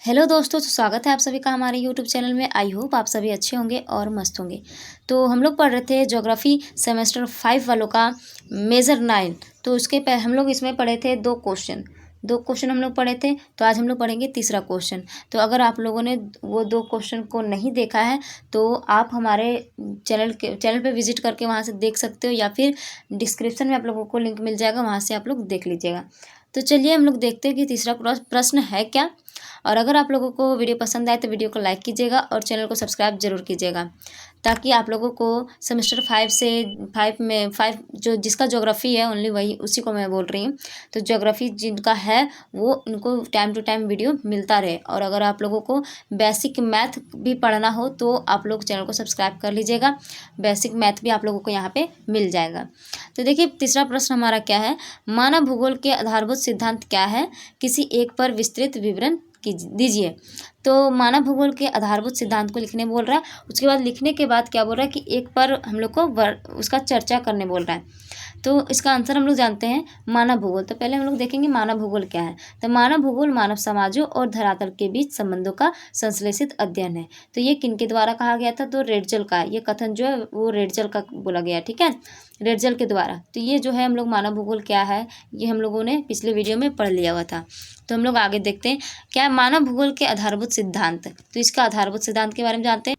Hello दोस्तों, तो स्वागत है आप सभी का हमारे यूट्यूब चैनल में। आई होप आप सभी अच्छे होंगे और मस्त होंगे। तो हम लोग पढ़ रहे थे ज्योग्राफी सेमेस्टर 5 वालों का मेजर 9। तो उसके हम लोग इसमें पढ़े थे दो क्वेश्चन हम लोग पढ़े थे। तो आज हम लोग पढ़ेंगे तीसरा क्वेश्चन। तो अगर आप लोगों ने वो दो क्वेश्चन को नहीं देखा है तो आप हमारे चैनल पे विजिट करके वहाँ से देख सकते हो, या फिर डिस्क्रिप्शन में आप लोगों को लिंक मिल जाएगा, वहाँ से आप लोग देख लीजिएगा। तो चलिए हम लोग देखते हैं कि तीसरा प्रश्न है क्या। और अगर आप लोगों को वीडियो पसंद आए तो वीडियो को लाइक कीजिएगा और चैनल को सब्सक्राइब जरूर कीजिएगा, ताकि आप लोगों को सेमेस्टर 5 जो जिसका ज्योग्राफी है ओनली वही उसी को मैं बोल रही हूँ। तो ज्योग्राफी जिनका है वो उनको टाइम टू टाइम वीडियो मिलता रहे। और अगर आप लोगों को बेसिक मैथ भी पढ़ना हो तो आप लोग चैनल को सब्सक्राइब कर लीजिएगा। बेसिक मैथ भी आप लोगों को यहाँ पे मिल जाएगा। तो देखिए तीसरा प्रश्न हमारा क्या है, मानव भूगोल के आधारभूत सिद्धांत क्या है, किसी एक पर विस्तृत विवरण दीजिए। तो मानव भूगोल के आधारभूत सिद्धांत को लिखने बोल रहा है। उसके बाद लिखने के बाद क्या बोल रहा है कि एक पर हम लोग को उसका चर्चा करने बोल रहा है। तो इसका आंसर हम लोग जानते हैं, मानव भूगोल। तो पहले हम लोग देखेंगे मानव भूगोल क्या है। तो मानव भूगोल मानव समाजों और धरातल के बीच संबंधों का संश्लेषित अध्ययन है। तो ये किनके द्वारा कहा गया था, तो रेडजल का। ये कथन जो है वो रेडजल का बोला गया, ठीक है, रेडजल के द्वारा। तो ये जो है हम लोग मानव भूगोल क्या है ये हम लोगों ने पिछले वीडियो में पढ़ लिया हुआ था। तो हम लोग आगे देखते हैं क्या मानव भूगोल के आधारभूत सिद्धांत। तो इसका आधारभूत सिद्धांत के बारे में जानते हैं।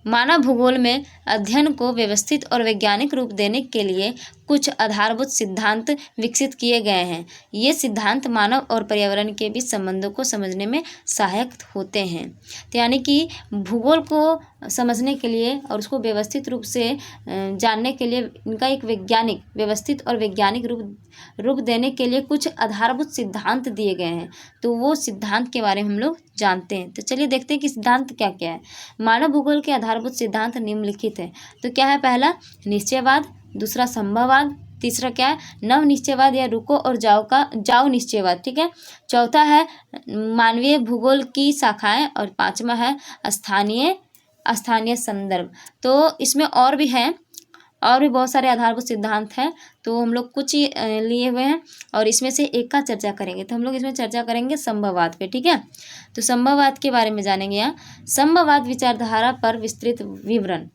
मानव भूगोल में अध्ययन को व्यवस्थित और वैज्ञानिक रूप देने के लिए कुछ आधारभूत सिद्धांत विकसित किए गए हैं। ये सिद्धांत मानव और पर्यावरण के बीच संबंधों को समझने में सहायक होते हैं। तो यानी कि भूगोल को समझने के लिए और उसको व्यवस्थित रूप से जानने के लिए इनका एक व्यवस्थित और वैज्ञानिक रूप देने के लिए कुछ आधारभूत सिद्धांत दिए गए हैं। तो वो सिद्धांत के बारे में हम लोग जानते हैं। तो चलिए देखते हैं कि सिद्धांत क्या क्या है। मानव भूगोल के आधारभूत सिद्धांत निम्नलिखित है। तो क्या है, पहला निश्चयवाद, दूसरा संभववाद, तीसरा क्या है नव निश्चयवाद या रुको और जाओ निश्चयवाद, ठीक है, चौथा है मानवीय भूगोल की शाखाएं, और पांचवा है स्थानीय संदर्भ। तो इसमें और भी बहुत सारे आधारभूत सिद्धांत हैं। तो हम लोग कुछ ही लिए हुए हैं और इसमें से एक का चर्चा करेंगे। तो हम लोग इसमें चर्चा करेंगे संभववाद पे, ठीक है। तो संभववाद के बारे में जानेंगे। यहाँ संभववाद विचारधारा पर विस्तृत विवरण,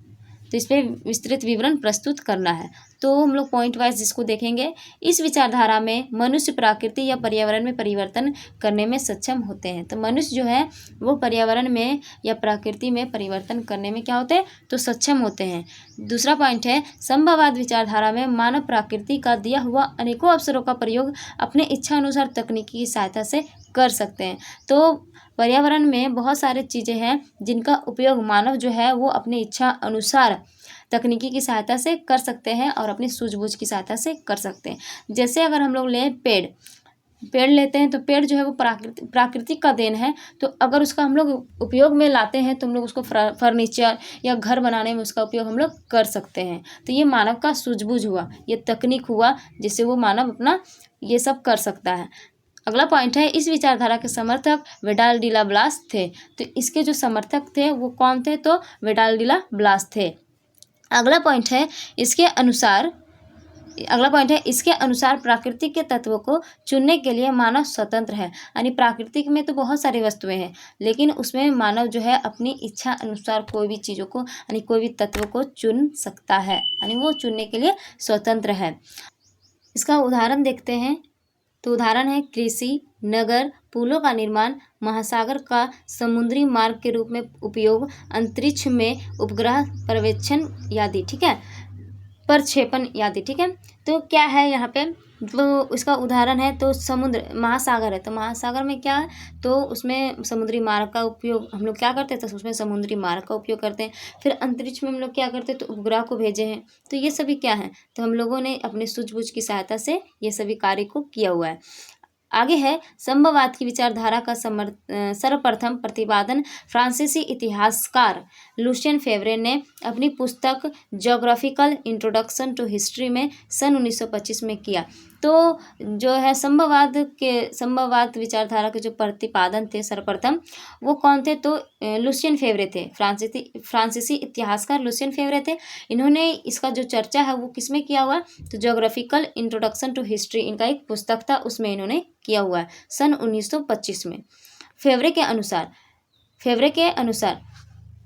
तो इस पर विस्तृत विवरण प्रस्तुत करना है। तो हम लोग पॉइंट वाइज इसको देखेंगे। इस विचारधारा में मनुष्य प्रकृति या पर्यावरण में परिवर्तन करने में सक्षम होते हैं। तो मनुष्य जो है वो पर्यावरण में या प्रकृति में परिवर्तन करने में क्या होते हैं, तो सक्षम होते हैं। दूसरा पॉइंट है संभववाद विचारधारा में मानव प्रकृति का दिया हुआ अनेकों अवसरों का प्रयोग अपने इच्छा अनुसार तकनीकी की सहायता से कर सकते हैं। तो पर्यावरण में बहुत सारे चीज़ें हैं जिनका उपयोग मानव जो है वो अपनी इच्छा अनुसार तकनीकी की सहायता से कर सकते हैं और अपनी सूझबूझ की सहायता से कर सकते हैं। जैसे अगर हम लोग लें पेड़ लेते हैं तो पेड़ जो है वो प्राकृतिक का देन है। तो अगर उसका हम लोग उपयोग में लाते हैं तो हम लोग उसको फर्नीचर या घर बनाने में उसका उपयोग हम लोग कर सकते हैं। तो ये मानव का सूझबूझ हुआ, ये तकनीक हुआ जिससे वो मानव अपना ये सब कर सकता है। अगला पॉइंट है इस विचारधारा के समर्थक विडाल डी ला ब्लास थे। तो इसके जो समर्थक थे वो कौन थे, तो विडाल डी ला ब्लास थे। अगला पॉइंट है इसके अनुसार प्राकृतिक के तत्वों को चुनने के लिए मानव स्वतंत्र है। यानी प्राकृतिक में तो बहुत सारी वस्तुएं हैं, लेकिन उसमें मानव जो है अपनी इच्छा अनुसार कोई भी चीज़ों को यानी कोई भी तत्व को चुन सकता है, यानी वो चुनने के लिए स्वतंत्र है। इसका उदाहरण देखते हैं। तो उदाहरण है कृषि, नगर, पुलों का निर्माण, महासागर का समुद्री मार्ग के रूप में उपयोग, अंतरिक्ष में उपग्रह पर्यवेक्षण आदि, ठीक है, प्रक्षेपण आदि, ठीक है। तो क्या है यहाँ पे, तो इसका उदाहरण है तो महासागर है। तो महासागर में क्या है, तो उसमें समुद्री मार्ग का उपयोग हम लोग क्या करते हैं, तो उसमें समुद्री मार्ग का उपयोग करते हैं। फिर अंतरिक्ष में हम लोग क्या करते हैं, तो उपग्रह को भेजे हैं। तो ये सभी क्या है, तो हम लोगों ने अपने सूझबूझ की सहायता से ये सभी कार्य को किया हुआ है। आगे है संभववाद की विचारधारा का सर्वप्रथम प्रतिपादन फ्रांसीसी इतिहासकार लुसियन फेवरे ने अपनी पुस्तक ज्योग्राफिकल इंट्रोडक्शन टू हिस्ट्री में सन 1925 में किया। तो जो है संभववाद विचारधारा के जो प्रतिपादन थे सर्वप्रथम वो कौन थे, तो लुसियन फेवरे थे, फ्रांसीसी इतिहासकार लुसियन फेवरे थे। इन्होंने इसका जो चर्चा है वो किसमें किया हुआ है, तो ज्योग्राफिकल इंट्रोडक्शन टू हिस्ट्री इनका एक पुस्तक था, उसमें इन्होंने किया हुआ है सन 1925 में। फेवरे के अनुसार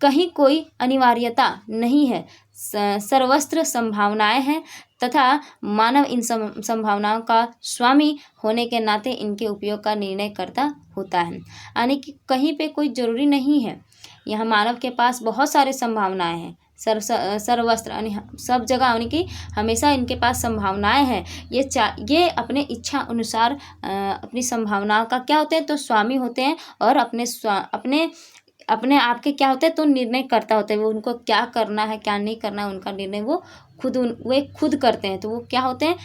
कहीं कोई अनिवार्यता नहीं है, सर्वत्र संभावनाएं हैं तथा मानव इन संभावनाओं का स्वामी होने के नाते इनके उपयोग का निर्णय करता होता है। यानी कि कहीं पे कोई ज़रूरी नहीं है, यहाँ मानव के पास बहुत सारे संभावनाएं हैं, सर्वत्र यानी सब जगह, यानी कि हमेशा इनके पास संभावनाएं हैं। ये अपने इच्छा अनुसार अपनी संभावनाओं का क्या होते हैं, तो स्वामी होते हैं और अपने आप के क्या होते हैं, तो निर्णय करता होते हैं। वो उनको क्या करना है क्या नहीं करना है उनका निर्णय वो खुद करते हैं। तो वो क्या होते हैं,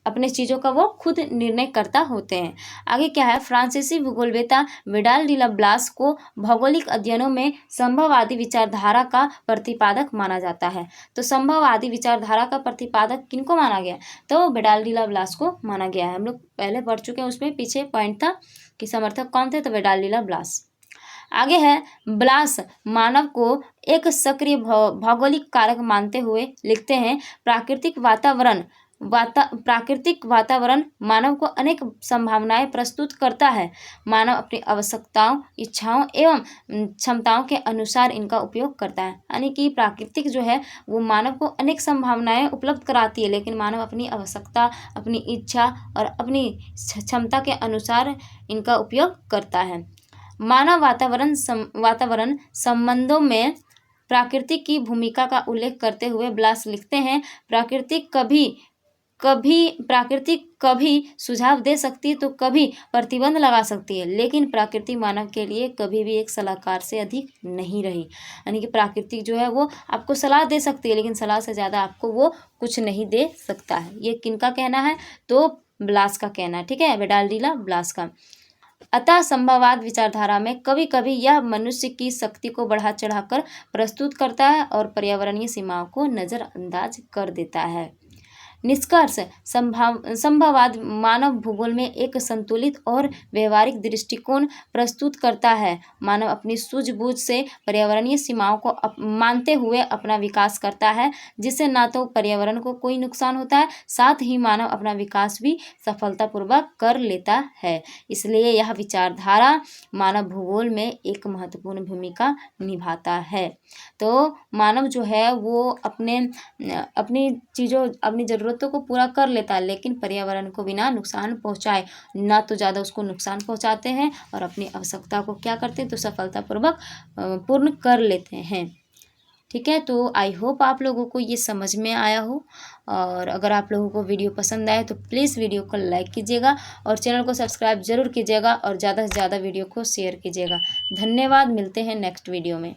अपने चीज़ों का वो खुद निर्णय करता होते हैं। आगे क्या है, फ्रांसीसी भूगोलवेत्ता विडाल डी ला ब्लास को भौगोलिक अध्ययनों में संभववादी विचारधारा का प्रतिपादक माना जाता है। तो संभववादी विचारधारा का प्रतिपादक किनको माना गया, तो विडाल डी ला ब्लास को माना गया है। हम लोग पहले पढ़ चुके हैं, उसमें पीछे पॉइंट था कि समर्थक कौन थे, तो विडाल डी ला ब्लास। आगे है, ब्लास मानव को एक सक्रिय भौगोलिक कारक मानते हुए लिखते हैं, प्राकृतिक वातावरण मानव को अनेक संभावनाएं प्रस्तुत करता है। मानव अपनी आवश्यकताओं, इच्छाओं एवं क्षमताओं के अनुसार इनका उपयोग करता है। यानी कि प्राकृतिक जो है वो मानव को अनेक संभावनाएं उपलब्ध कराती है, लेकिन मानव अपनी आवश्यकता, अपनी इच्छा और अपनी क्षमता के अनुसार इनका उपयोग करता है। मानव वातावरण संबंधों में प्रकृति की भूमिका का उल्लेख करते हुए ब्लास लिखते हैं, प्रकृति कभी सुझाव दे सकती है तो कभी प्रतिबंध लगा सकती है, लेकिन प्रकृति मानव के लिए कभी भी एक सलाहकार से अधिक नहीं रही। यानी कि प्रकृति जो है वो आपको सलाह दे सकती है, लेकिन सलाह से ज़्यादा आपको वो कुछ नहीं दे सकता है। ये किनका कहना है, तो ब्लास का कहना है, ठीक है, विडाल डी ला ब्लास का। अतः संभववाद विचारधारा में कभी कभी यह मनुष्य की शक्ति को बढ़ा चढ़ाकर प्रस्तुत करता है और पर्यावरणीय सीमाओं को नज़रअंदाज कर देता है। निष्कर्ष, संभववाद मानव भूगोल में एक संतुलित और व्यवहारिक दृष्टिकोण प्रस्तुत करता है। मानव अपनी सूझबूझ से पर्यावरणीय सीमाओं को मानते हुए अपना विकास करता है, जिससे न तो पर्यावरण को कोई नुकसान होता है, साथ ही मानव अपना विकास भी सफलतापूर्वक कर लेता है। इसलिए यह विचारधारा मानव भूगोल में एक महत्वपूर्ण भूमिका निभाता है। तो मानव जो है वो अपनी चीज़ों, अपनी ज़रूरतों को पूरा कर लेता है, लेकिन पर्यावरण को बिना नुकसान पहुंचाए, ना तो ज़्यादा उसको नुकसान पहुंचाते हैं और अपनी आवश्यकता को क्या करते हैं, तो सफलतापूर्वक पूर्ण कर लेते हैं। ठीक है, तो आई होप आप लोगों को ये समझ में आया हो, और अगर आप लोगों को वीडियो पसंद आए तो प्लीज़ वीडियो को लाइक कीजिएगा और चैनल को सब्सक्राइब जरूर कीजिएगा और ज़्यादा से ज़्यादा वीडियो को शेयर कीजिएगा। धन्यवाद, मिलते हैं नेक्स्ट वीडियो में।